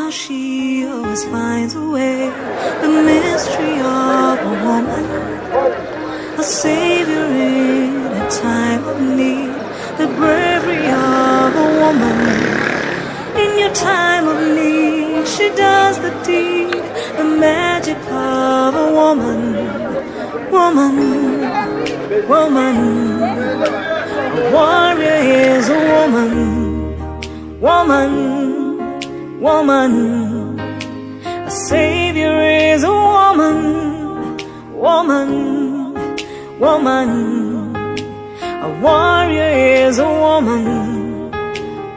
how she always finds a way. The mystery of a woman, a savior in a time of need. The bravery of a woman, in your time of need, she does the deed. The magic of a woman, woman, woman. A warrior is a woman, woman, woman. A savior is a woman, woman, woman. A warrior is a woman,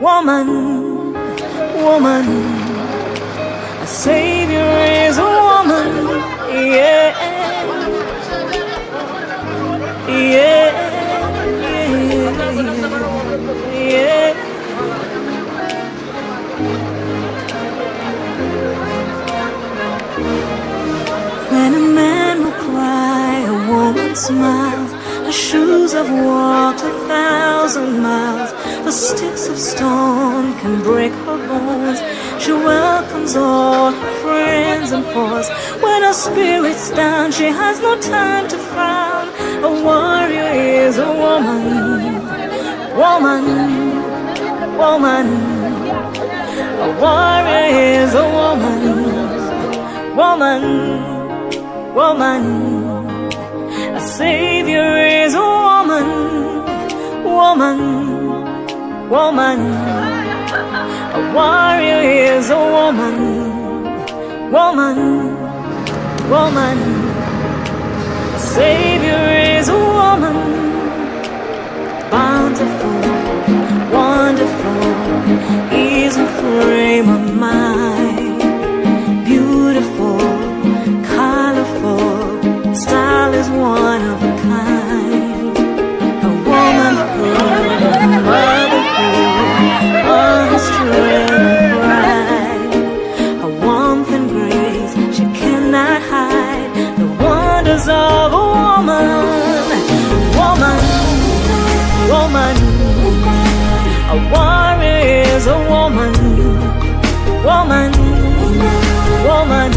woman, woman. A savior is a woman, yeah, yeah, yeah, yeah. When a man will cry, a woman smiles. Her shoes have walked 1,000 miles. The sticks of stone can break her bones. She welcomes all her friends and foes. When her spirit's down, she has no time to frown. A warrior is a woman, woman, woman. A warrior is a woman, woman, woman. A savior is a woman, woman, woman. A warrior is a woman, woman, woman. A savior is a woman, bountiful, wonderful is her frame of mind, beautiful, colorful, style is one of a kind. A womanhood, motherhood, her strength and pride, her warmth and grace she cannot hide. The wonders of a woman, woman, woman. A warrior is a woman, woman, woman.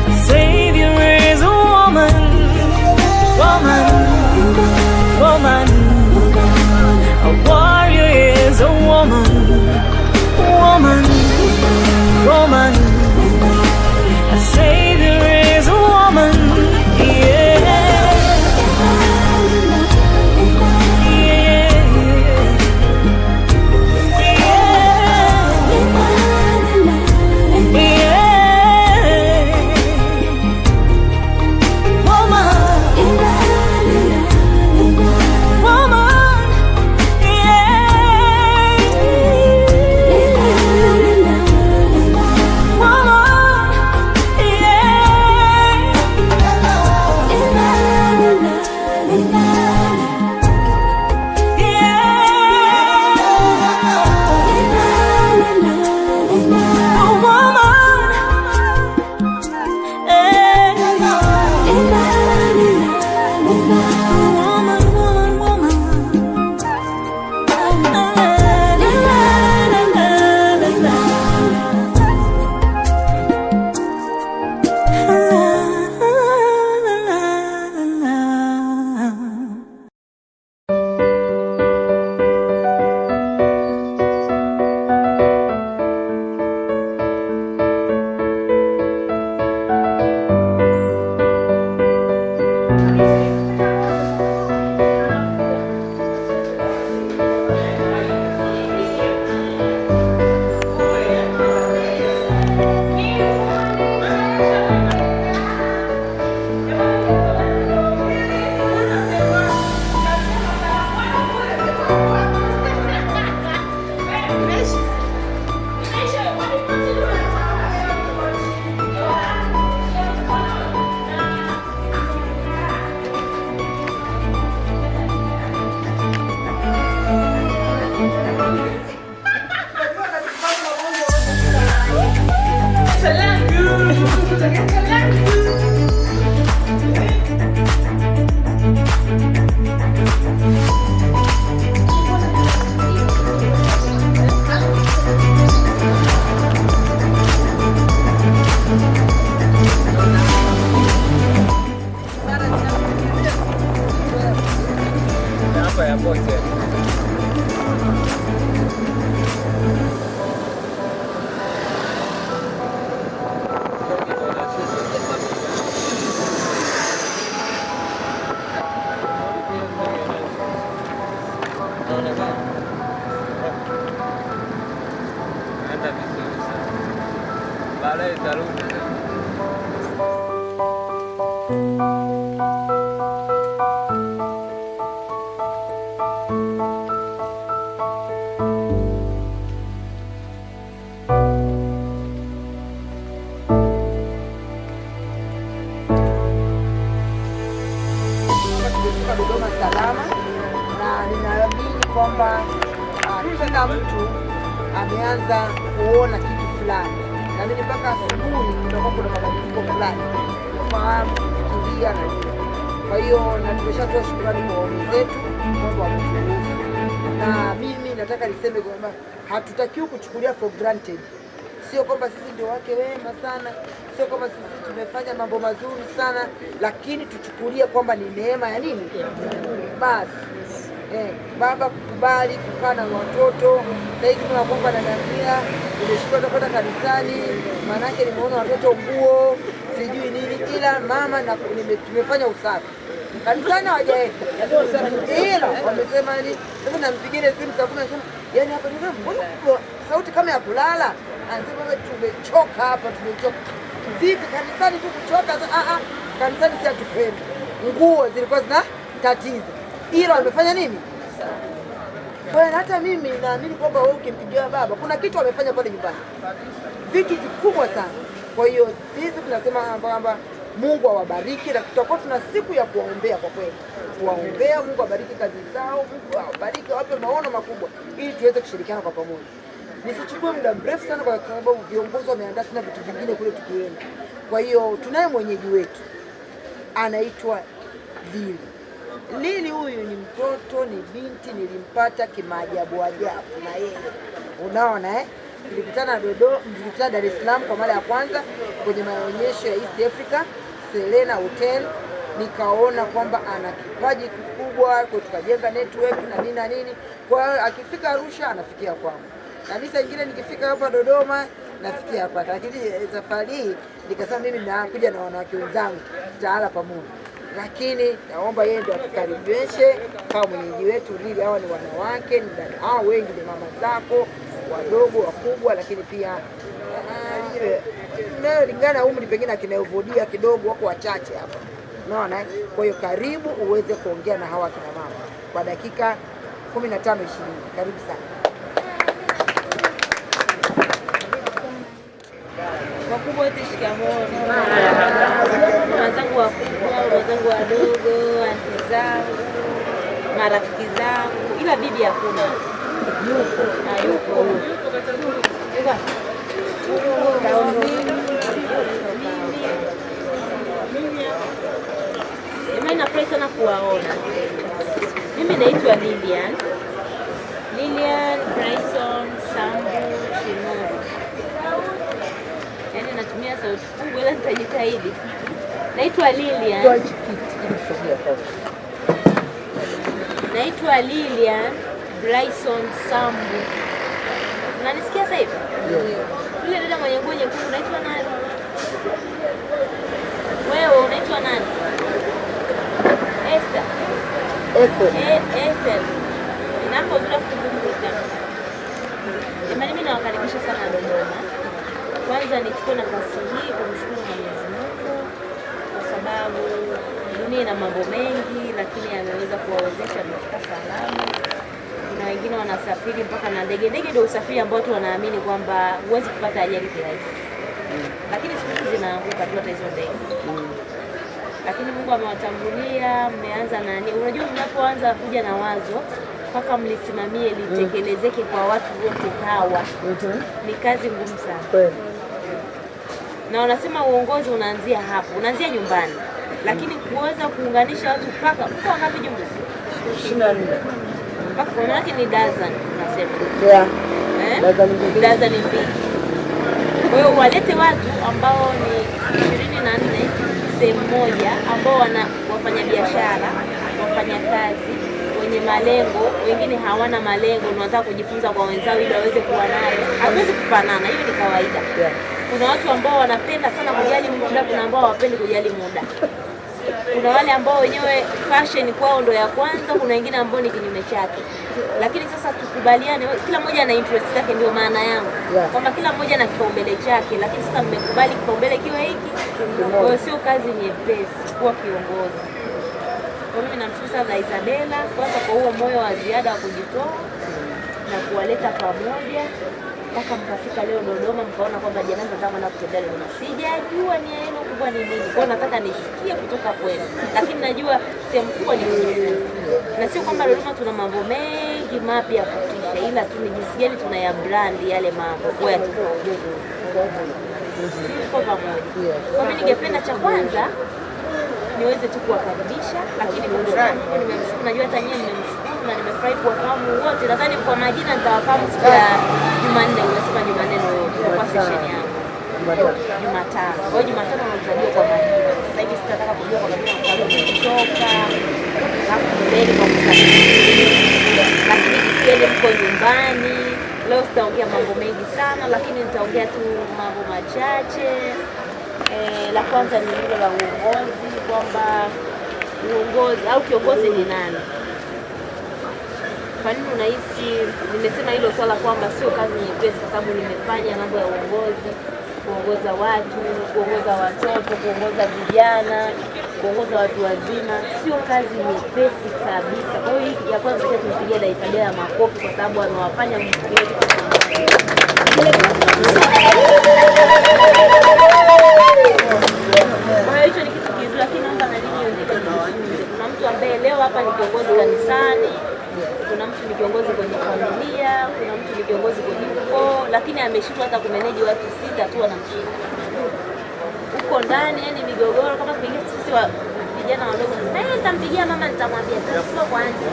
A savior is a woman, woman, woman. A warrior is a woman, woman, woman. A savior is a woman, yeah. baadaye tarudi. Dodoma salama, na ninaamini kwamba kila mtu ameanza kuona kitu fulani, na mimi mpaka asubuhi ndio kuna mabadiliko fulani fahamu kufikiria na nini. Kwa hiyo na tumeshatoa shukrani kwa wenzetu kwamba wameturuhusu, na mimi nataka niseme kwamba hatutakiwi kuchukulia for granted. Sio kwamba sisi ndio wake wema sana, sio kwamba sisi tumefanya mambo mazuri sana, lakini tuchukulie kwamba ni neema ya nini basi. Baba kukubali kukaa na watoto. Sasa hivi tunakuomba na Damia nimeshindwa kwenda kanisani, maanake nimeona watoto nguo sijui nini, ila mama na tumefanya usafi kanisani hawajaenda, ila wamesema ni sasa. Nampigia simu saa 10 nasema yani hapa ndio mbona sauti kama ya kulala. Anasema tumechoka hapa, tumechoka. Vipi kanisani tu kuchoka? Kanisani si atupendi. Nguo zilikuwa zina tatizo, ila wamefanya nini? Kwa hiyo hata mimi naamini kwamba wewe ukimpigia baba kuna kitu wamefanya pale nyumbani, vitu vikubwa sana. Kwa hiyo sisi tunasema kwamba Mungu awabariki, na tutakuwa tuna siku ya kuwaombea kwa kweli, kuwaombea Mungu abariki kazi zao, Mungu awabariki, awape maono makubwa ili tuweze kushirikiana kwa pamoja. Nisichukue muda mrefu sana kwa sababu viongozi wameandaa tena vitu vingine kule tukienda. Kwa hiyo tunaye mwenyeji wetu anaitwa Lili. Lili huyu ni mtoto, ni binti, nilimpata kimaajabu ajabu na yeye. Unaona tulikutana tulikutana Dar es Salaam kwa mara ya kwanza kwenye maonyesho ya East Africa Serena Hotel. Nikaona kwamba ana kipaji kikubwa, kwa tukajenga network na nini na nini. Kwa hiyo akifika Arusha anafikia kwangu, na mimi saa nyingine nikifika hapa Dodoma nafikia hapa. Lakini safari hii nikasema mimi nakuja na wanawake wenzangu tutaala pamoja, lakini naomba yeye ndio atukaribishe kama mwenyeji wetu. Lili, hawa ni wanawake, ni dada hao, wengi ni mama zako, wadogo wakubwa, lakini pia nayo lingana umri pengine akinayovudia kidogo, wako wachache hapa, unaona. Kwa hiyo karibu uweze kuongea na hawa kina mama kwa dakika 15-20. Karibu sana. Wakubwa wote shikamoo. Wazangu wakubwa, wazangu wadogo, anti zangu, marafiki zangu, ila bibi hakuna. Yuko. Mimi nafurahi sana kuwaona. Mimi naitwa Lilian Bryson Sambu Shimoro. Yaani natumia sauti kubwa ila nitajitahidi. Naitwa Lilian Bryson Sambu. Unanisikia sasa hivi? Yule dada mwenye nguo nyekundu unaitwa nani? Wewe unaitwa nani? Esther. Ninapozura kukumbuka. Jamani, mimi nawakaribisha sana Dodoma. Kwanza nichukue nafasi hii kumshukuru Mwenyezi Mungu kwa sababu dunia ina mambo mengi, lakini ameweza kuwawezesha kufika salama. Kuna wengine wanasafiri mpaka na ndege. Ndege ndio usafiri ambao watu wanaamini kwamba huwezi kupata ajali kirahisi, lakini siku hizi zinaanguka tu hata hizo ndege. Lakini Mungu amewatangulia, mmeanza nani. Unajua mnapoanza kuja na wazo mpaka mlisimamie litekelezeke kwa watu wote hawa, ni kazi ngumu sana. Na wanasema uongozi unaanzia hapo, unaanzia nyumbani, lakini kuweza kuunganisha watu mpaka mko ngapi jumla? 24. Mpaka kwa maana ni dozen tunasema. Dozen mbili. Kwa hiyo walete watu ambao ni 24 sehemu moja, ambao wana wafanya biashara, wafanya kazi, wenye malengo, wengine hawana malengo na wanataka kujifunza kwa wenzao ili waweze kuwa nayo. Hatuwezi kufanana, hiyo ni kawaida. Kuna watu ambao wanapenda sana kujali muda, kuna ambao hawapendi kujali muda. kuna wale ambao wenyewe fashion kwao ndo ya kwanza, kuna wengine ambao ni kinyume chake. Lakini sasa tukubaliane, kila mmoja ana interest yake, ndio maana yangu kwamba kila mmoja na kipaumbele chake, lakini sasa mmekubali kipaumbele kiwe hiki. Kwa hiyo sio kazi nyepesi kuwa kiongozi. Kwa mimi namshukuru sana Isabella kwanza kwa huo moyo wa ziada wa kujitoa na kuwaleta pamoja mpaka mkafika leo Dodoma, mkaona kwamba jamani nataka kwenda kutembea Dodoma. Sijajua nia yenu kubwa ni nini, kwa nataka nisikie kutoka kwenu, lakini najua sehemu kubwa ni kujifunza. Na sio kwamba Dodoma tuna mambo mengi mapya ya kutisha, ila tu ni jinsi gani tunaya brand yale mambo kwa ya tofauti. Kwa pamoja. Kwa mimi ningependa cha kwanza niweze tu kuwakaribisha, lakini nimemshukuru, najua hata nyinyi mmemshukuru na nimefurahi kuwafahamu wote. Nadhani kwa majina nitawafahamu siku ya Jumanne, unasema Jumanne ndio kwa session yangu. Jumatano. Kwa hiyo Jumatano unazaliwa kwa majina. Sasa hivi sitataka kujua kwa majina kwa sababu nimetoka hapo mbele kwa kusafiri. Lakini kisiende mko nyumbani. Leo sitaongea mambo mengi sana, lakini nitaongea tu mambo machache. La kwanza ni hilo la uongozi, kwamba uongozi au kiongozi ni nani? Kwa nini unahisi nimesema hilo swala kwamba sio kazi nyepesi? Kwa sababu nimefanya mambo ya uongozi, kuongoza watu, kuongoza watoto, kuongoza vijana, kuongoza watu wazima, sio kazi nyepesi kabisa. Kwa hiyo hii ya kwanza kumpigia Isabella makofi kwa sababu anawafanya mfikie. Kwa hiyo hicho ni kitu kizuri, lakini naomba na nini yote. Kuna mtu ambaye leo hapa ni kiongozi kanisani, kuna mtu ni kiongozi kwenye familia, kuna mtu ni kiongozi kwenye ukoo, lakini ameshindwa hata kumanage watu 6 tu wanamshinda. Huko ndani yani migogoro kama pengine sisi wa vijana wadogo, nitampigia mama nitamwambia sio kwanza.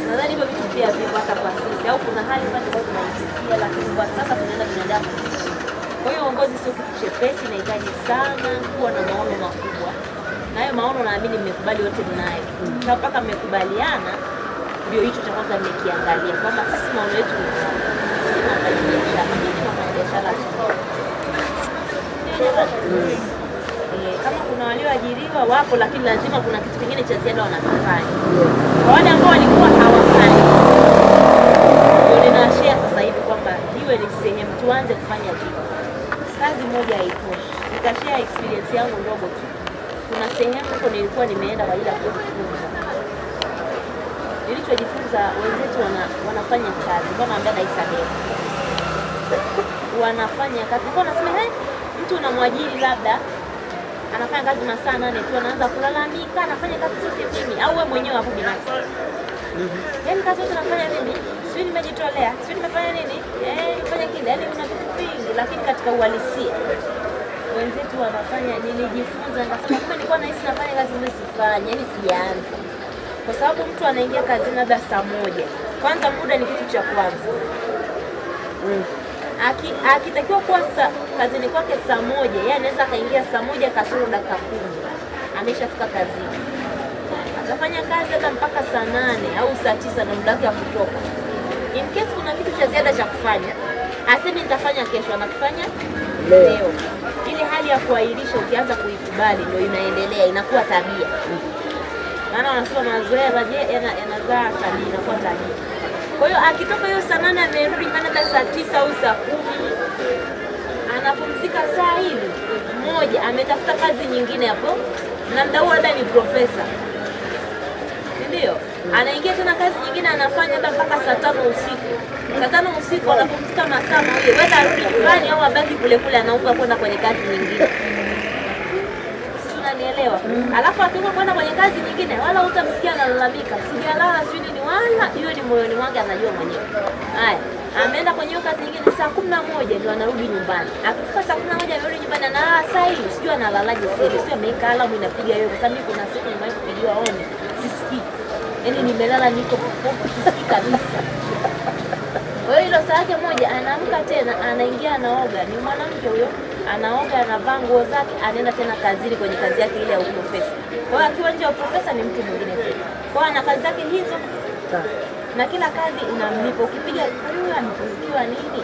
Nadhani hivyo vitu pia vipo hata kwa sisi, au kuna hali fulani kwa tunaisikia, lakini kwa sasa tunaenda binadamu. Kwa hiyo uongozi sio kitu chepesi, inahitaji sana kuwa na maono makubwa. Na hayo maono naamini mmekubali wote mnayo. Sasa mpaka mmekubaliana ndio hicho cha kwanza mmekiangalia kwamba sisi maono yetu ni nini. Sisi biashara kama kuna walioajiriwa wapo, lakini lazima kuna kitu kingine cha ziada wanakifanya. Kwa wale ambao walikuwa hawafanyi, ndio ninashare sasa hivi kwamba iwe ni sehemu tuanze kufanya kitu. Kazi moja haitoshi. Nikashare experience yangu ndogo tu. Kuna sehemu huko nilikuwa nimeenda kwa ajili ya kujifunza. Nilichojifunza wenzetu wanafanya kazi kama ambaye Isabella. Wanafanya kazi. Kwa nasema mtu unamwajiri labda anafanya kazi masaa 8 tu, anaanza kulalamika, anafanya kazi zote mimi au wewe mwenyewe hapo binafsi. Yaani kazi zote nafanya mimi, sio nimejitolea, sio nimefanya nini? Nifanye kile, yaani kuna vitu vingi, lakini katika uhalisia wenzetu wanafanya. Nilijifunza nikasema kumbe nilikuwa nahisi nafanya kazi mimi sifanye, yaani sijaanza. Kwa sababu mtu anaingia kazi labda saa 1. Kwanza muda ni kitu cha kwanza. Akitakiwa kuwa kazini kwake saa 1, yeye anaweza akaingia saa 1 kasoro dakika 10. Ameshafika kazini. Atafanya kazi hata mpaka saa 8 au saa 9 na muda wake wa kutoka. In case kuna kitu cha ziada cha kufanya, aseme nitafanya kesho, anakifanya leo. Ile hali ya kuahirisha ukianza kuikubali ndio inaendelea, inakuwa tabia. Maana wanasema mazoea yanazaa tabia, inakuwa tabia. Kwa hiyo akitoka hiyo saa 8 amerudi kana saa 9 au saa 10, anapumzika saa hili moja, ametafuta kazi nyingine hapo, na muda huo labda ni profesa. Ndio. Anaingia tena kazi nyingine anafanya hata mpaka saa 5 usiku. Saa 5 usiku anapumzika masaa mawili. Whether arudi nyumbani au abaki kule kule anauka kwenda kwenye kazi nyingine. Unanielewa? Alafu akiwa kwenda kwenye kazi nyingine wala utamsikia analalamika. Sijalala sio nini, wala hiyo ni moyoni mwake anajua mwenyewe. Haya, ameenda kwenye kazi nyingine saa 11 ndio anarudi nyumbani. Akifika saa 11 amerudi nyumbani na saa hii sio analalaje sasa. Sio ameika alamu inapiga hiyo kwa sababu kuna siku nimewahi kupigiwa oni. Sisikii. Yaani nimelala niko popo sisikii kabisa. Kwa hiyo ile saa yake moja anaamka tena anaingia anaoga. Ni mwanamke huyo. Anaoga, anavaa nguo zake, anaenda tena kazini kwenye kazi yake ile ya uprofesa. Kwa hiyo akiwa nje ya uprofesa ni mtu mwingine tena. Kwa hiyo ana kazi zake hizo. Na kila kazi inamlipa. Ukipiga huyu anapungukiwa nini?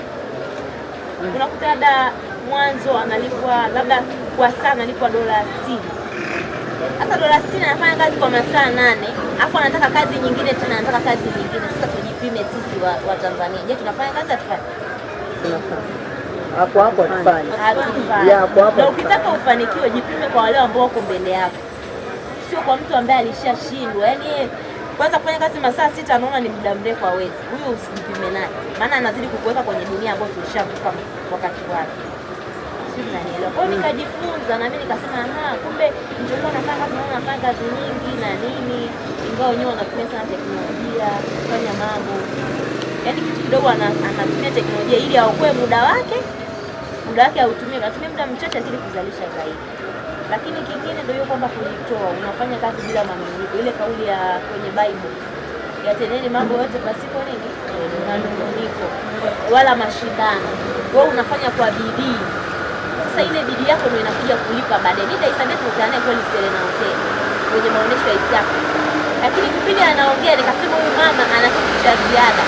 Unakuta labda mwanzo analipwa labda kwa saa analipwa $60. Sasa $60 anafanya kazi kwa masaa 8, afu anataka kazi nyingine tena, anataka kazi nyingine. Sasa tujipime sisi wa Tanzania. Je, tunafanya kazi atufanye? Tunafanya. Hapo tufanye. Na ukitaka ufanikiwe jipime kwa wale ambao wako mbele yako. Sio kwa mtu ambaye alishashindwa. Yaani yeye kwanza kufanya kazi masaa 6 anaona ni muda mrefu hawezi. Huyo usijipime naye. Maana anazidi kukuweka kwenye dunia ambayo tulishavuka wakati wake. Sio, unanielewa? Kwa hiyo nikajifunza na mimi nikasema kumbe nilichokuwa nafanya kazi nyingi na nini, ingawa wenyewe wanatumia sana teknolojia kufanya mambo. Yaani kitu kidogo anatumia teknolojia ili aokoe muda wake autumie, anatumia muda mchache lakini kuzalisha zaidi. Lakini kingine ndio hiyo kwamba kujitoa, unafanya kazi bila manunguniko. Ile kauli ya kwenye Bible, yatendeni mambo yote pasipo nini? Manunguniko wala mashindano. Wewe unafanya kwa bidii. Sasa ile bidii yako ndio inakuja kulipa baadaye. Ndio Isabeth mtaani kweli Serena Hotel kwenye maonesho ya East Africa. Lakini kipindi anaongea nikasema huyu mama ana kitu cha ziada.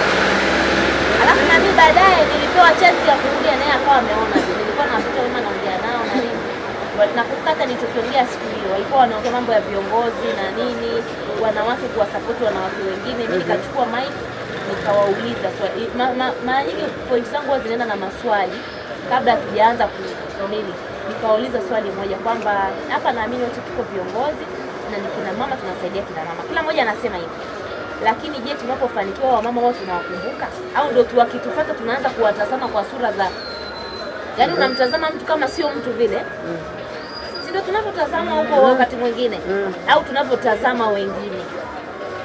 Alafu na mimi baadaye nilipewa chance ya kuongea naye, akawa ameona nilikuwa nafuta wema naongea nao na nini. Na kukata nilichokiongea siku hiyo. Walikuwa wanaongea mambo ya viongozi na nini, wanawake kuwasupport wanawake wengine. Mimi nikachukua mic nikawauliza swali. Mara nyingi point zangu huwa zinaenda na maswali kabla hatujaanza kunini. Nikawauliza swali moja kwamba hapa naamini wote tuko viongozi na ni kina mama, tunasaidia kina mama. Kila mmoja anasema hivi. Lakini je, tunapofanikiwa wamama wao tunawakumbuka au ndio tuwakitufuata tunaanza kuwatazama kwa sura za, yaani unamtazama mtu kama sio mtu vile? Si ndio tunavyotazama huko wakati mwingine au tunavyotazama wengine.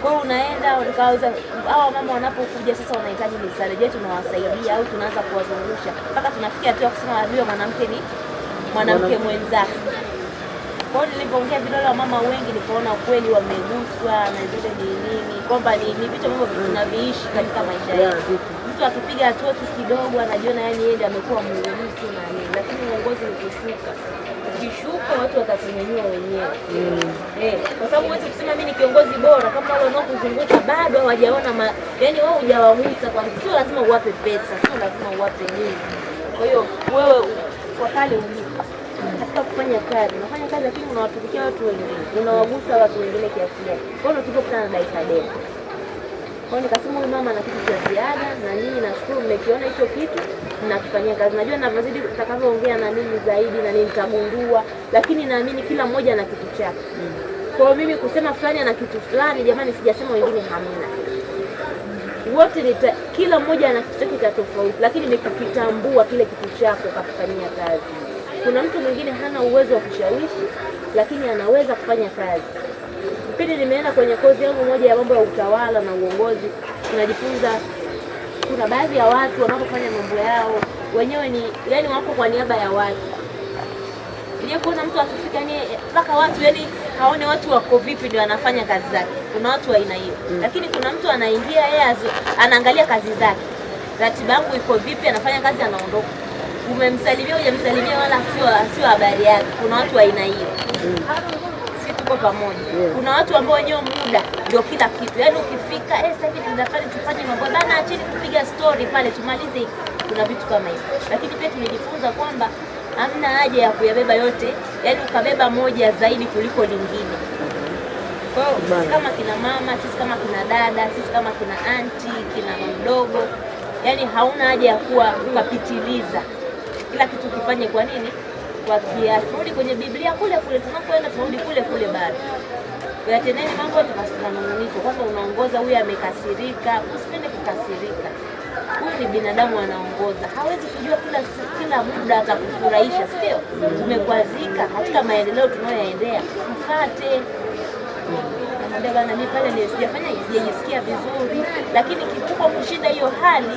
Kwa hiyo unaenda ukauza hao mama wanapokuja sasa wanahitaji misaada, je, tunawasaidia au tunaanza kuwazungusha mpaka tunafikia hatua kusema adui mwanamke ni mwanamke mwenzake. Kwa hiyo nilipoongea vidole wa mama wengi nikaona kweli wameguswa na zile nini kwamba ni vitu ambavyo tunaviishi katika maisha yetu. Mtu akipiga hatua tu kidogo anajiona yani yeye amekuwa muumini na nini, lakini uongozi ni kushuka. Ukishuka watu watakunyanyua wenyewe. Kwa sababu huwezi kusema mimi ni kiongozi bora kama wale wanaokuzunguka bado hawajaona yani wao hujawagusa, kwa sio lazima uwape pesa, sio lazima uwape nini. Kwa hiyo wewe kwa pale ulipo katika kufanya kazi, unafanya kazi lakini unawatumikia watu wengine, unawagusa watu wengine kiasi gani. Kwa hiyo tulipokutana na Isabeth, kwa hiyo nikasema huyu mama ana kitu cha ziada na nyinyi nashukuru mmekiona hicho kitu mnakifanyia kazi. Najua ninavyozidi nitakavyoongea na nini zaidi na nini nitagundua, lakini naamini kila mmoja ana kitu chake. Kwa hiyo mimi kusema fulani ana kitu fulani, jamani, sijasema wengine hamna. Wote kila mmoja ana kitu chake cha tofauti, lakini ni kukitambua kile kitu chako ukafanyia kazi. Kuna mtu mwingine hana uwezo wa kushawishi lakini anaweza kufanya kazi. Kipindi nimeenda kwenye kozi yangu moja ya mambo ya utawala na uongozi, tunajifunza kuna baadhi ya watu wanapofanya mambo yao wenyewe ni yani wako kwa niaba ya watu. Ile kuna mtu akifika ni mpaka watu yani haone watu wako vipi ndio anafanya kazi zake. Kuna watu wa aina hiyo. Lakini kuna mtu anaingia yeye anaangalia kazi zake. Ratiba yangu iko vipi, anafanya kazi anaondoka. Umemsalimia hujamsalimia wala sio habari yake. Kuna watu wa aina hiyo. Sisi tuko pamoja. Kuna watu ambao wenyewe muda ndio kila kitu. Yaani ukifika sasa hivi tunafanya tufanye mambo bana, acheni kupiga story pale tumalize. Kuna vitu kama hivyo. Lakini pia tumejifunza kwamba hamna haja ya kuyabeba yote. Yaani ukabeba moja zaidi kuliko lingine. Kwa hiyo sisi kama kina mama, sisi kama kina dada, sisi kama kina aunti, kina mdogo, yaani hauna haja ya kuwa ukapitiliza. Kila kitu kifanye kwa nini? Kwa kiasi. Turudi kwenye Biblia kule tunapoenda, turudi kule bado. Yatendeni mambo tukasanunguniko kwamba unaongoza huyu amekasirika, usipende kukasirika. Huyu ni binadamu anaongoza. Hawezi kujua kila muda atakufurahisha, sio? Tumekwazika katika maendeleo tunayoyaendea. Mfuate. Namwambia bana mimi pale sijajisikia vizuri, lakini kikubwa kushinda hiyo hali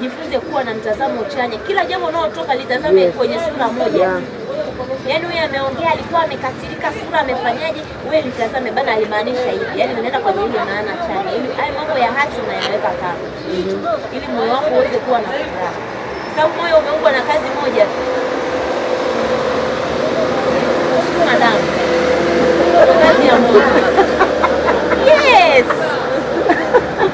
jifunze kuwa na mtazamo chanya. Kila jambo unalotoka litazame kwenye sura moja. Yaani huyu ameongea alikuwa amekasirika, sura amefanyaje, wewe litazame bana alimaanisha hivi. Yaani unaenda kwa ile maana chanya. Ili haya mambo ya hasi unayaweka kando. Ili moyo wako uweze kuwa na furaha. Sababu moyo umeumbwa na kazi moja. Sukuma damu. Kazi ya moyo. Yes.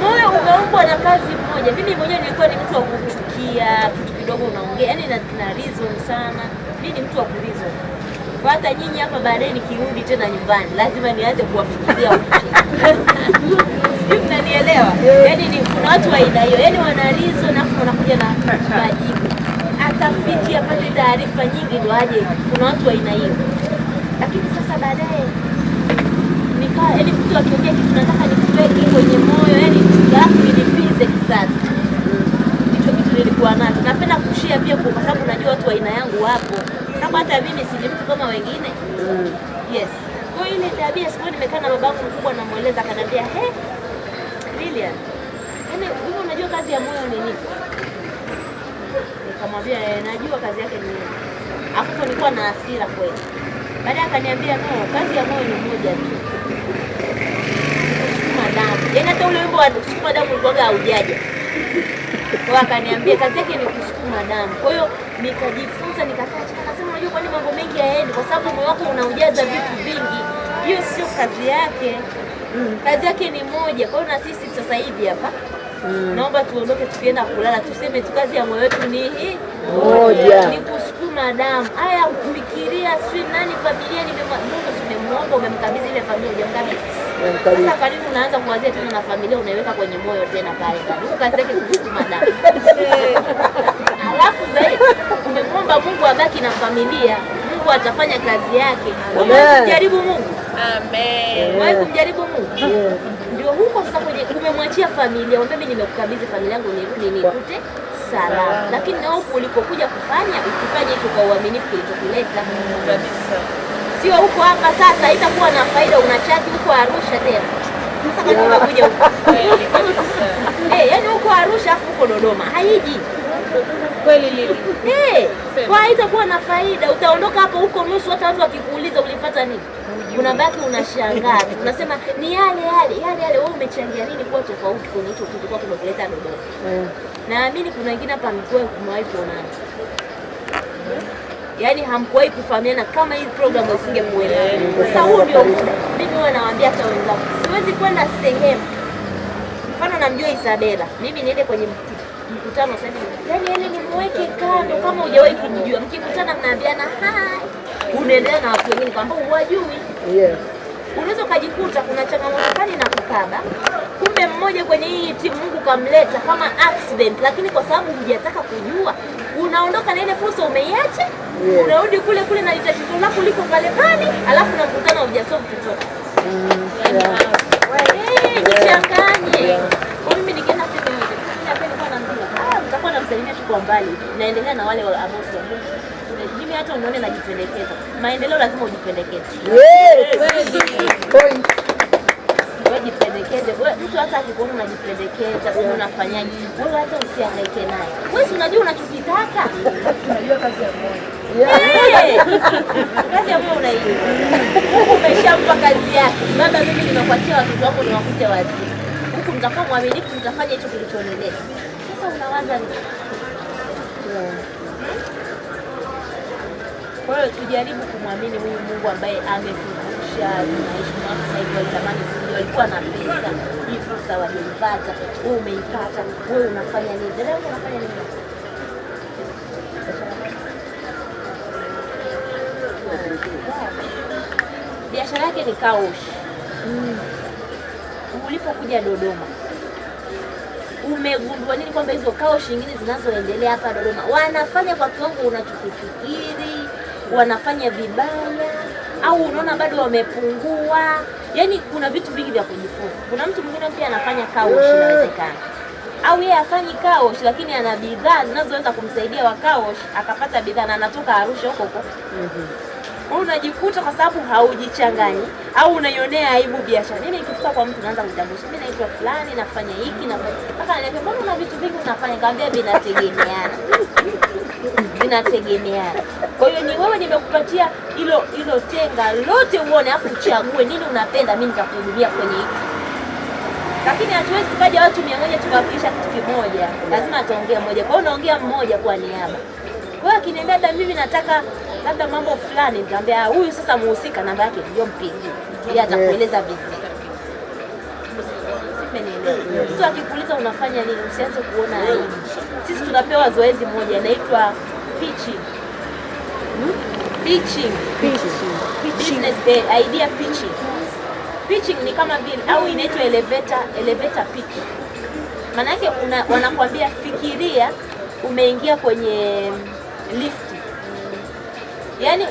Moyo umeumbwa na kazi moja. Mimi mwenyewe nilikuwa ni mtu wa kuchukia, kitu kidogo unaongea. Yaani na reason sana. Mimi ni mtu wa reason. Kwa hata nyinyi hapa baadaye nikirudi tena nyumbani lazima nianze kuwafikiria upya. Sio, mnanielewa? Yaani ni kuna watu wa aina hiyo, yaani wanalizo na wanakuja na majibu. Atafiti apate taarifa nyingi ndo aje. Kuna watu wa aina hiyo. Lakini sasa baadaye nikawa yaani mtu akiongea kitu nataka nikuweke kwenye moyo, yaani alafu nilipize kisasi. Hicho kitu nilikuwa nacho. Napenda kushare pia kwa sababu najua watu wa aina yangu wapo. Kama hata mimi si mtu kama wengine. Yes. Kwa ile tabia siku nimekaa na babangu mkubwa namueleza akaniambia, Lilian, yaani wewe unajua kazi ya moyo ni nini? Nikamwambia najua kazi yake ni nini. Afu nilikuwa na hasira kweli. Baadaye akaniambia no, kazi ya moyo ni moja tu. Kusukuma damu. Yaani hata ule wimbo wa kusukuma damu ulikuwa haujaja. Kwa akaniambia kazi yake ni kusukuma damu. Kwa hiyo nikajifunza nikakaa chini nasema unajua kwani mambo mengi yaendi kwa sababu moyo wako unaujaza vitu vingi. Hiyo sio kazi yake. Kazi yake ni moja. Kwa hiyo na sisi sasa hivi hapa naomba tuondoke tukienda kulala tuseme tu kazi ya moyo wetu ni hii moja. Ni kusukuma damu. Haya kufikiria si nani familia Mungu tumemuomba umemkabidhi ile familia hujamkabidhi. Sasa kwa nini unaanza kuanzia tena na familia unaiweka kwenye moyo tena pale ndani? Mungu kazi yake kusukuma damu. Alafu zaidi umemwomba Mungu abaki na familia. Mungu atafanya kazi yake. Umejaribu Mungu. Amen. Wewe kumjaribu Mungu. Ndio huko sasa kwenye umemwachia familia. Mimi nimekukabidhi familia yangu nirudi nikute salama. Lakini na huko ulikokuja kufanya ukifanya hicho kwa uaminifu kilichokuleta kabisa. Sio huko hapa sasa itakuwa na faida unachati huko Arusha tena. Sasa kama unakuja huko. Yaani huko Arusha afu huko Dodoma. Haiji. Kweli Lili. Kwa haitakuwa na faida. Utaondoka hapo huko nusu hata watu wakikuuliza ulipata nini? Unabaki unashangaa. Unasema ni yale wewe umechangia nini kwa tofauti kwenye hicho kitu kwa kumeleta Dodoma. Naamini kuna wengine hapa mmewahi kuonana. Yaani hamkuwahi kufahamiana kama hii program isingekuelewa. Sasa huo ndio mimi huwa nawaambia hata wenzangu. Siwezi kwenda sehemu. Mfano namjua Isabella. Mimi niende kwenye mkutano sasa hivi. Yaani yeye ni mweke kando kama hujawahi kumjua. Mkikutana mnaambiana hi. Unaendelea na watu wengine kwamba huwajui. Yes. Unaweza kujikuta kuna changamoto kali na kukaba. Kumbe mmoja kwenye hii timu Mungu kamleta kama accident lakini kwa sababu hujataka kujua unaondoka na ile fursa umeiacha. Yes. Unarudi kule na tatizo lako liko pale alafu na mkutano hujasolve chochote. Jichanganye. Mimi nikienda siku moja nitakuwa namsalimia tu kwa mbali. Naendelea na wale ambao sio mimi hata unaone najipendekeza. Maendeleo lazima ujipendekeze. Yes. Wewe jipendekeze. Wewe mtu hata akikuona unajipendekeza, wewe unafanyaje? Wewe hata usihangaike naye. Wewe unajua unachokitaka. Unajua kazi ya moyo. Kazi ya moyo unaijua. Umeshampa kazi yake. Baba mimi nimekuachia watoto wako niwakute wazima. Huku mtakuwa mwaminifu mtafanya hicho kilichonileta. Sasa unawaza nini? Kwa hiyo tujaribu kumwamini huyu Mungu ambaye ametuvusha tunaishi mwaka sasa hivi walitamani sisi walikuwa na pesa. Hii fursa walipata, wewe umeipata, wewe unafanya nini? Leo unafanya nini? Biashara yake ni Kaosh. Ulipokuja Dodoma umegundua nini kwamba hizo Kaosh nyingine zinazoendelea hapa Dodoma wanafanya kwa kiwango unachokifikiri, wanafanya vibaya au unaona bado wamepungua? Yaani kuna vitu vingi vya kujifunza. Kuna mtu mwingine pia anafanya Kaosh inawezekana. Au yeye afanyi Kaosh lakini ana bidhaa zinazoweza kumsaidia wa Kaosh akapata bidhaa na anatoka Arusha huko. Unajikuta kwa sababu haujichanganyi au unaionea aibu biashara. Mimi nikifika kwa mtu naanza kutambulisha. Mimi naitwa fulani nafanya hiki nafanya. Mpaka ananiambia mbona una vitu vingi unafanya? Nikamwambia vinategemeana. Vinategemeana. Kwa hiyo ni wewe nimekupatia hilo tenga lote uone afu uchague nini unapenda mimi nitakuhudumia kwenye hiki. Lakini hatuwezi tukaja watu 100 tukawakilisha kitu kimoja. Lazima ataongea mmoja. Kwa hiyo naongea mmoja kwa niaba. Kwa hiyo akiniambia hata mimi nataka labda mambo fulani nitamwambia huyu sasa muhusika namba yake ndio mpigie. Yeye atakueleza vizuri. Mtu akikuuliza unafanya nini usianze kuona aibu. Sisi tunapewa zoezi moja inaitwa pitching. Pitching. Business idea pitching. Pitching ni kama vile au inaitwa elevator pitch. Maana yake wanakuambia fikiria umeingia kwenye lift. Yaani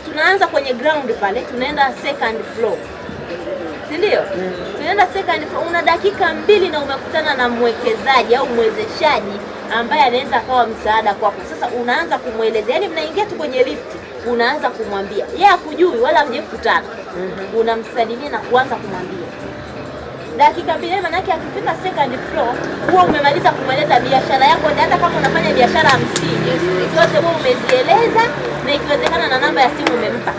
tunaanza kwenye ground pale, tunaenda second floor. Si ndio? Tunaenda second floor, una dakika 2 na umekutana na mwekezaji au mwezeshaji ambaye anaweza kawa msaada kwako. Sasa unaanza kumweleza, yaani mnaingia tu kwenye lift, unaanza kumwambia. Yeye hakujui wala hamjakutana. Unamsalimia na kuanza kumwambia. Dakika 2 maana yake akifika second floor, huwa umemaliza kumweleza biashara yako, hata kama unafanya biashara 50, zote wewe umezieleza na ikiwezekana na namba ya simu umempa.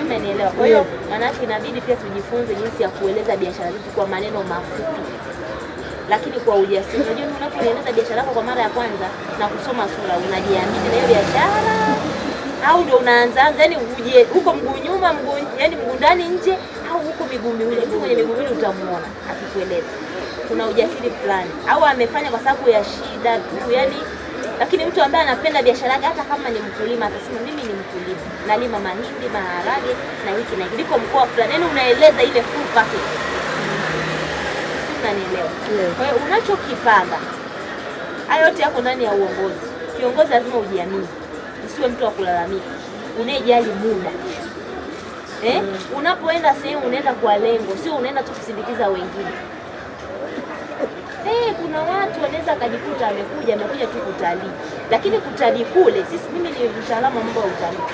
Umenielewa? Kwa hiyo maana yake inabidi pia tujifunze jinsi ya kueleza biashara zetu kwa maneno mafupi, lakini kwa ujasiri. Unajua unapoeleza biashara yako kwa mara ya kwanza na kusoma sura, unajiamini na hiyo biashara au ndio unaanza yani uje huko mguu nyuma, yani mguu ndani nje, au huko miguu miwili? Kwenye miguu miwili utamuona akikueleza. Kuna ujasiri fulani, au amefanya kwa sababu ya shida tu yani. Lakini mtu ambaye anapenda biashara yake, hata kama ni mkulima, atasema mimi ni mkulima, nalima mahindi, maharage na hiki na hiki, mkoa fulani. Yani unaeleza ile full package. Unanielewa? Kwa hiyo unachokipanga, hayo yote yako ndani ya uongozi. Kiongozi lazima ujiamini, usiwe mtu wa kulalamika, unayejali muda. Unapoenda sehemu unaenda kwa lengo, sio unaenda tu kusindikiza wengine. Kuna watu wanaweza akajikuta amekuja tu kutalii, lakini kutalii kule, mimi ni mtaalamu wa mambo ya utalii.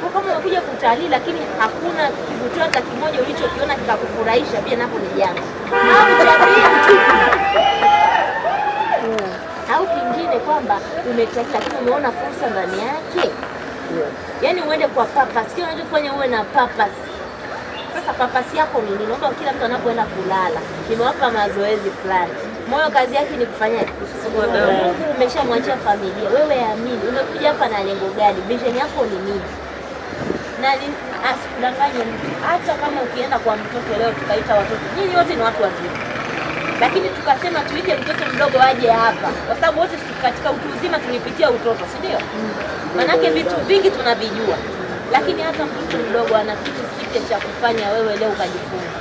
Kwa kama unakuja kutalii lakini hakuna kivutio hata kimoja ulichokiona kikakufurahisha, pia napo ni jambo. Au kingine kwamba umetaka lakini umeona fursa ndani yake. Yaani uende kwa purpose, kile unachofanya uwe na purpose. Sasa purpose yako ni nini? Naomba kila mtu anapoenda kulala, nimewapa mazoezi fulani. Moyo kazi yake ni kufanya umeshamwachia familia. Wewe amini, umekuja hapa na lengo gani? Vision yako ni nini? Na asikudanganye mtu. Hata kama ukienda kwa mtoto leo tukaita watoto, nyinyi wote ni watu wazima, lakini tukasema tuite mtoto mdogo aje hapa, kwa sababu wote katika utu uzima tulipitia utoto, si ndio? Manake vitu vingi tunavijua, lakini hata mtoto mdogo ana kitu kipya cha kufanya wewe leo ukajifunza.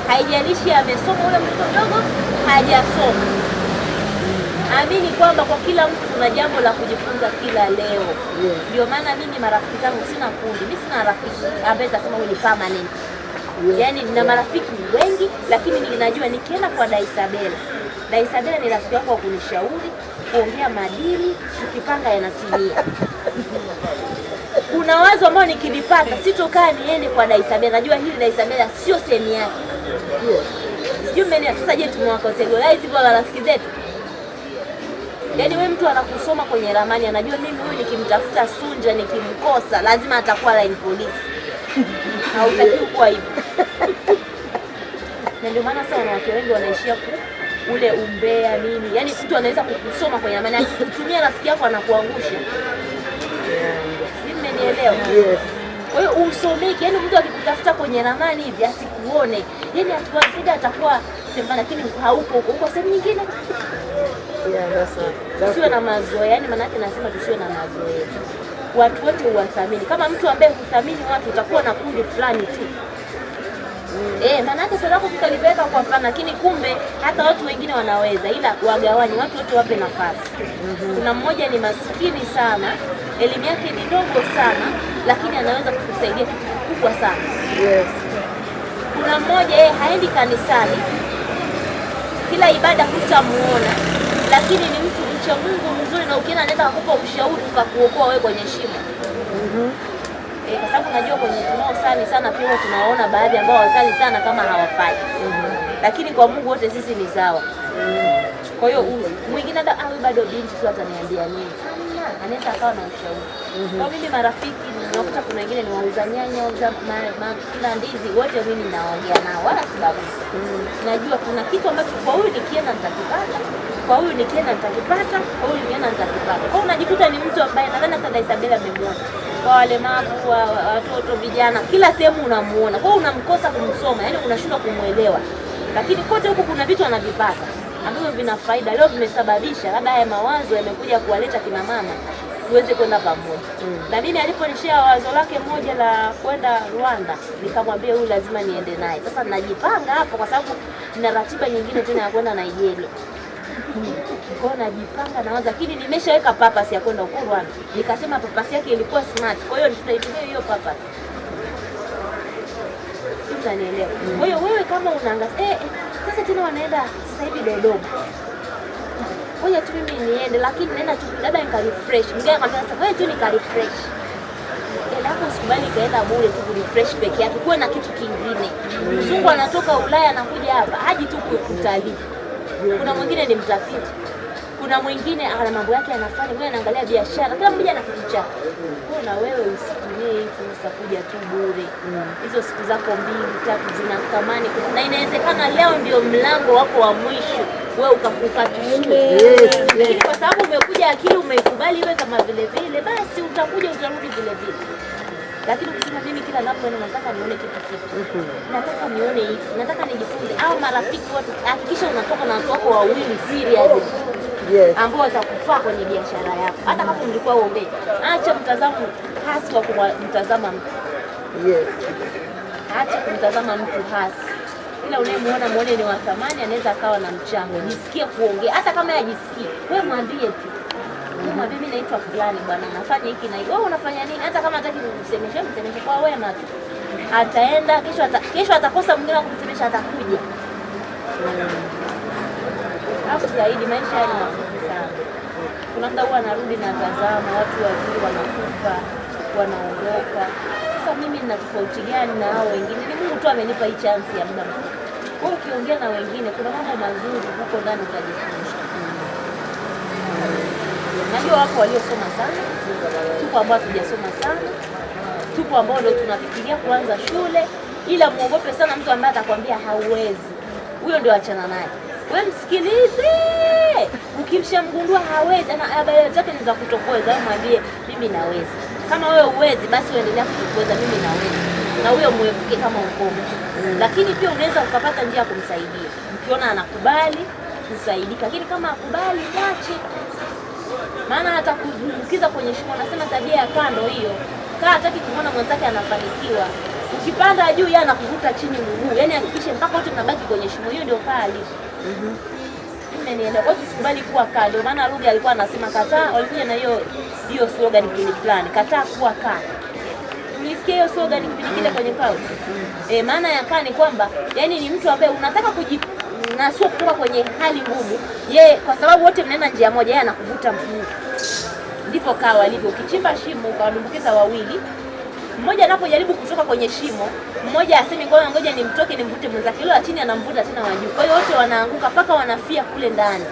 Haijalishi amesoma ule mtoto mdogo hajasoma. Amini kwamba kwa kila mtu kuna jambo la kujifunza kila leo. Ndio maana mimi marafiki zangu sina kundi. Mimi sina rafiki ambaye atasema huyu ni permanent. Yaani nina marafiki wengi, lakini ninajua nikienda kwa Daisabela ni rafiki yako wa kunishauri, kuongea madili, tukipanga yanatimia. Kuna wazo ambao nikilipata sitokaa niende kwa Daisabela. Najua hili Daisabela sio sehemu yake. Sijui mmenielewa. Sasa je, tumewakategorize kwa rafiki zetu? Yaani wewe mtu anakusoma kwenye ramani, anajua mimi huyu nikimtafuta Sunja nikimkosa lazima atakuwa line police. Hautakiwi kuwa hivyo. Na ndio maana sana watu wengi wanaishia ule umbea nini. Yaani mtu anaweza kukusoma kwenye ramani, akitumia rafiki yako anakuangusha. Mmenielewa? Yes. Kwa hiyo usomeke, yaani mtu akikutafuta kwenye ramani hivi asikuone. Yaani atuwazidi atakuwa sema, lakini haupo huko sehemu nyingine. Tusiwe na mazoea, yaani maana yake nasema tusiwe na mazoea. Watu wote uwathamini. Kama mtu ambaye huthamini watu, utakuwa na kundi fulani tu. Maana yake sio lako tutalipeka kwa mfano, lakini kumbe hata watu wengine wanaweza, ila wagawani, watu wote wape nafasi. Kuna mmoja ni maskini sana, elimu yake ni ndogo sana, lakini anaweza kukusaidia kitu kikubwa sana. Kuna mmoja haendi kanisani, kila ibada hutamuona, lakini ni mtu mcha Mungu mzuri, na ukienda anaweza kukupa ushauri ukakuokoa wewe kwenye shimo. Kwa sababu najua kwenye tunaosali sana pia tunaona baadhi ambao wasali sana kama hawafai. Lakini kwa Mungu wote sisi ni sawa. Kwa hiyo mwingine hata bado binti tu ataniambia nini? Anaweza akawa na ushauri. Kwa mimi marafiki nakuta kuna wengine ni wauza nyanya, wauza matunda, ndizi, wote mimi naongea nao wala sababu. Najua kuna kitu ambacho kwa huyu nikienda nitakipata, kwa huyu nikienda nitakipata, kwa huyu nikienda nitakipata. Kwa unajikuta ni mtu ambaye nadhani hata Daisabela amemwona. Kwa walemavu, watoto, vijana, kila sehemu unamuona. Kwa hiyo unamkosa kumsoma, yaani unashindwa kumuelewa. Lakini kote huko kuna vitu anavipata. ambavyo vina faida. Leo vimesababisha labda haya mawazo yamekuja kuwaleta kina mama tuweze kwenda pamoja. Na mimi aliponishia wazo lake moja la kwenda Rwanda, nikamwambia huyu lazima niende naye. Sasa najipanga hapo kwa sababu nina ratiba nyingine tena ya kwenda Nigeria. Kwa najipanga na wazo, lakini nimeshaweka purpose ya kwenda huko Rwanda. Nikasema purpose yake ilikuwa smart. Kwa hiyo tutaitumia hiyo purpose. Unanielewa? Kwa hiyo wewe kama unaangalia sasa tena wanaenda sasa hivi Dodoma. Ngoja tu mimi niende, lakini naenda tu labda nikarefresh. Mgeni akamwambia sasa wewe tu nikarefresh. Hapo usikubali kaenda bure tu kurefresh peke yake. Kuwe na kitu kingine. Mzungu anatoka Ulaya anakuja hapa, haji tu kutalii. Kuna mwingine ni mtafiti. Kuna mwingine ana mambo yake anafanya, mwingine anaangalia biashara. Kila mmoja na kitu chake. Kwa na wewe usitumie hii fursa kuja tu bure. Hizo siku zako 2-3 zina thamani. Na inawezekana leo ndio mlango wako wa mwisho. Wewe ukakukatusue. Yes. Kwa sababu umekuja akili umeikubali wewe kama vile vile, basi utakuja utarudi vile vile. Lakini ukisema mimi kila ninapoenda nataka nione kitu kitu. Nataka nione hivi, nataka nijifunze. Au marafiki watu, hakikisha unatoka na watu wako wawili serious. Yes. Ambao watakufaa kwenye biashara yako. Hata kama mlikuwa uombe. Acha mtazamo hasi wa kumtazama mtu. Yes. Acha kumtazama mtu hasi. Kila unayemuona muone ni wa thamani, anaweza akawa na mchango. Jisikie kuongea. Hata kama hajisikii, wewe mwambie tu. Mwambie mimi naitwa fulani bwana, nafanya hiki na hiki. Wewe unafanya nini? Hata kama hataki kukusemesha, msemeshe kwa wema tu. Ataenda kesho atakosa mwingine wa kumsemesha, atakuja. Hapo zaidi maisha ni mafupi sana. Kuna muda huwa anarudi na tazama watu wazuri wanakufa, wanaondoka. Sasa mimi nina tofauti gani na hao wengine? Ni Mungu tu amenipa hii chance ya muda mfupi. Kwa hiyo ukiongea na wengine kuna mambo mazuri huko ndani utajifunza. Najua wako waliosoma sana, tupo ambao hatujasoma sana, tupo ambao ndio tunafikiria kuanza shule, ila muogope sana mtu ambaye atakwambia hauwezi. Huyo ndio achana naye. Wewe msikilize. Ukimshamgundua hawezi na habari zake ni za kutokoeza, wewe mwambie mimi naweza. Kama wewe uwezi basi uendelea kutokoeza, mimi naweza. Na huyo muepuke kama ukomo. Lakini pia unaweza ukapata njia ya kumsaidia. Ukiona anakubali, kusaidika. Lakini kama akubali, mwache. Maana hata kujiingiza kwenye shimo, nasema tabia ya kando hiyo. Kaa hataki kuona mwenzake anafanikiwa. Ukipanda juu yeye anakuvuta chini mguu. Yaani hakikisha mpaka wote mnabaki kwenye shimo. Hiyo ndio kali. Nienda kwa usikubali kuwa kando. Maana Ruge alikuwa anasema kataa, walikuja na hiyo slogan kile fulani. Kataa kuwa kaa. Tulisikia hiyo slogan kipindi kile kwenye crowd. Maana ya kaa ni kwamba yani ni mtu ambaye unataka kujinasua kutoka kwenye hali ngumu. Yeye kwa sababu wote mnaenda njia moja, yeye anakuvuta mguu. Ndipo kaa walivyo. Ukichimba shimo ukawadumbukiza wawili, mmoja anapojaribu kutoka kwenye shimo, mmoja aseme ngoja nimtoke nimvute mwenzake, yule chini anamvuta tena wa juu. Kwa hiyo wote wanaanguka mpaka wanafia kule ndani.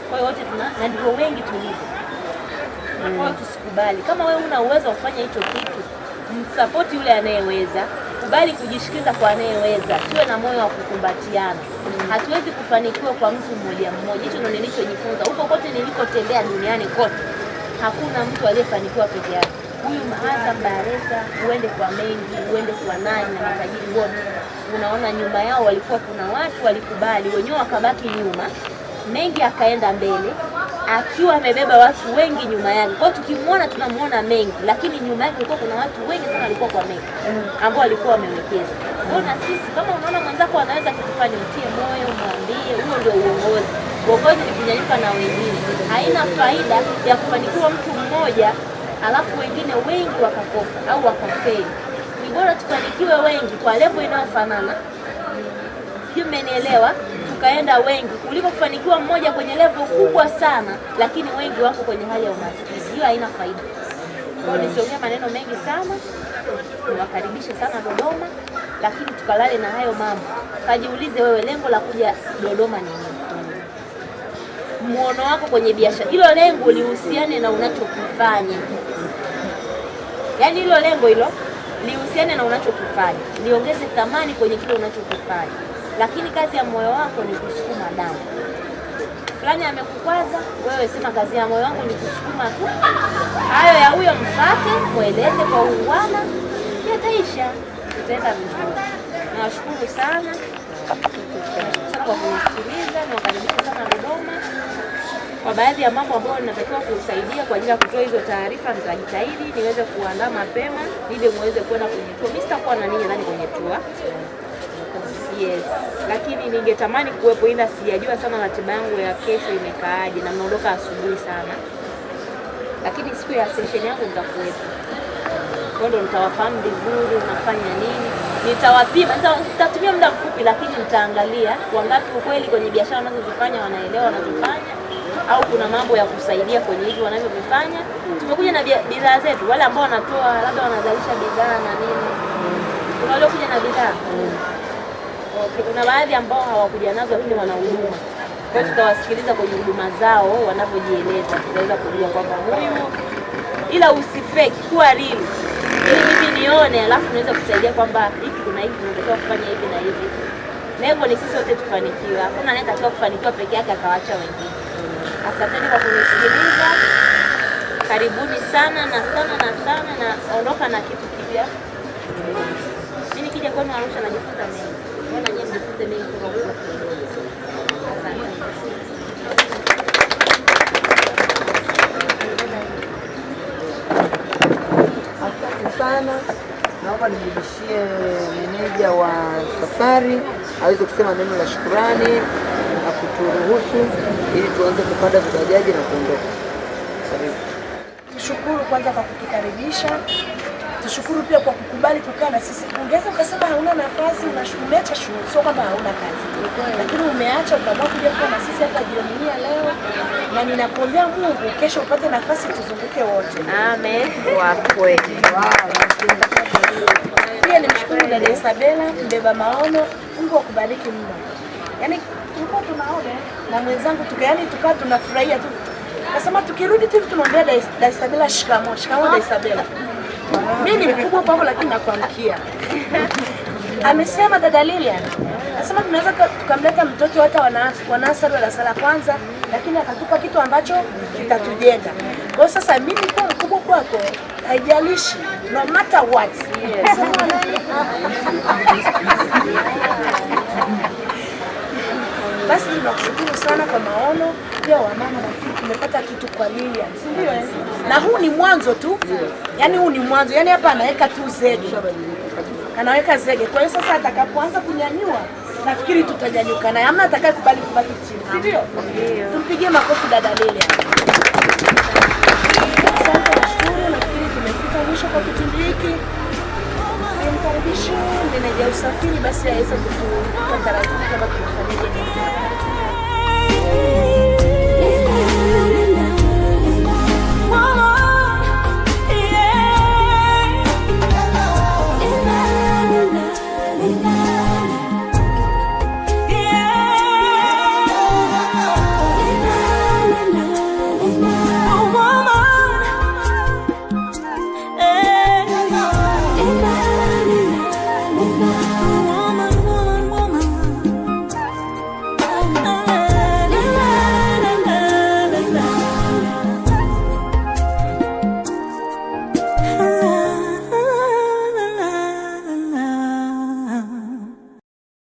Kwa hiyo wote na ndivyo wengi tulivyo. Kwa hiyo tusikubali. Kama wewe una uwezo wa kufanya hicho kitu, msupport yule anayeweza. Kubali kujishikiza kwa anayeweza. Tuwe na moyo wa kukumbatiana. Hatuwezi kufanikiwa kwa mtu mmoja mmoja. Hicho ndio nilichojifunza. Huko kote nilikotembea duniani kote, hakuna mtu aliyefanikiwa peke yake. Huyu hasa Baresa, uende kwa Mengi, uende kwa nani na matajiri wote. Unaona nyuma yao walikuwa kuna watu walikubali, wenyewe wakabaki nyuma. Mengi akaenda mbele, akiwa amebeba watu wengi nyuma yake. Kwa hiyo tukimuona tunamuona Mengi, lakini nyuma yake kulikuwa kuna watu wengi sana walikuwa kwa Mengi, ambao walikuwa wamewekeza. Kwa na sisi kama unaona mwenzako anaweza kufanya, mtie moyo, mwambie, huo ndio uongozi. Uongozi ni kunyanyuka na wengine. Haina faida ya kufanikiwa mtu mmoja alafu wengine wengi wakakosa au wakafeli. Ni bora tufanikiwe wengi kwa level inayofanana. Hiyo mmenielewa? Tukaenda wengi kuliko kufanikiwa mmoja kwenye level kubwa sana lakini wengi wako kwenye hali ya umaskini. Hiyo haina faida. Kwa hiyo nisiongea maneno mengi sana. Niwakaribishe sana Dodoma, lakini tukalale na hayo mambo. Kajiulize wewe lengo la kuja Dodoma ni nini? Muono wako kwenye biashara. Hilo lengo lihusiane na unachokifanya. Yaani hilo lengo hilo lihusiane na unachokifanya. Liongeze thamani kwenye kile unachokifanya. Lakini kazi ya moyo wako ni kusukuma damu. Fulani amekukwaza, wewe sema kazi ya moyo wangu ni kusukuma tu. Hayo ya huyo mfate, mueleze kwa ungwana, yataisha. Tutaenda vizuri. Nawashukuru sana. Kwa kunisikiliza, niwakaribisha sana Dodoma. Kwa baadhi ya mambo ambayo ninatakiwa kusaidia kwa ajili ya kutoa hizo taarifa, nitajitahidi niweze kuandaa mapema ili muweze kwenda kwenye tour. Mimi sitakuwa na ninyi ndani kwenye tour. Yes, lakini ningetamani kuwepo, ila sijajua sana ratiba yangu ya kesho imekaaje, na mnaondoka asubuhi sana. Lakini siku ya session yangu nitakuwepo. Kwa hiyo nitawafahamu vizuri unafanya nini. Nitawapima, nitatumia muda mfupi, lakini nitaangalia wangapi ukweli kwenye biashara wanazozifanya wanaelewa wanazofanya, au kuna mambo ya kusaidia kwenye hivi wanavyofanya. Tumekuja na bidhaa zetu, wale ambao wanatoa labda wanazalisha bidhaa na nini. Kuna wale kuja na bidhaa. Okay, kuna baadhi ambao hawakuja nazo lakini wana huduma. Kwa hiyo tutawasikiliza kwenye huduma zao wanavyojieleza. Tutaweza kujua kwamba huyu, ila usifake, kuwa real. Ili mimi nione, alafu naweza kusaidia kwamba hiki kuna hiki tunatakiwa kufanya hivi na hivi. Lengo ni sisi wote tufanikiwe. Hakuna anayetakiwa kufanikiwa peke yake akawaacha wengine. Asanteni kwa kunisikiliza. Karibuni sana na ondoka na kitu kipya. Mimi nikija kwenu Arusha najifunza mengi. Mbona nyinyi mjifunze mengi kutoka kwa asante. Asante sana. Naomba nimrudishie meneja wa safari aweze kusema neno la shukrani na kuturuhusu ili tuanze kupanda vibajaji na kuondoka. Karibu. Tushukuru kwanza kwa kutukaribisha. Tushukuru pia kwa kukubali kukaa na sisi. Ungeweza ukasema hauna nafasi, umeacha shule, sio kwamba hauna kazi. Lakini umeacha ukaamua kuja kuwa na sisi hapa jioni hii leo. Na ninakuombea Mungu kesho upate nafasi tuzunguke wote. Amen. Kwa kweli. Pia nimshukuru dada Isabella mbeba maono. Mungu akubariki mno. Yaani tulikuwa tunaona na mwenzangu tukaa tunafurahia tu. Nasema tukirudi tu tunamwambia dada Isabella shikamoo dada Isabella. Mimi ni mkubwa hapo lakini nakuamkia. Amesema dada Lilian. Nasema tunaweza tukamleta mtoto hata wanasari la sala kwanza, lakini akatupa kitu ambacho kitatujenga. Kwa sasa mimi kwa mkubwa kwako haijalishi no matter what. Yes. Basi tunakushukuru sana kwa maono pia wamama, na tumepata kitu kwa Lilian. Ndio na huu ni mwanzo tu. Yaani huu ni mwanzo. Yaani hapa anaweka tu zege. Anaweka zege. Kwa hiyo sasa atakapoanza kunyanyua, nafikiri tutanyanyuka na hamna atakayekubali kubaki chini. Si ndio? Tumpigie makofi dada Lilian. Asante na shukuru, nafikiri tumefika mwisho kwa kipindi hiki. Nimkaribishe meneja usafiri basi aweze kutupa taratibu kama tunafanyaje.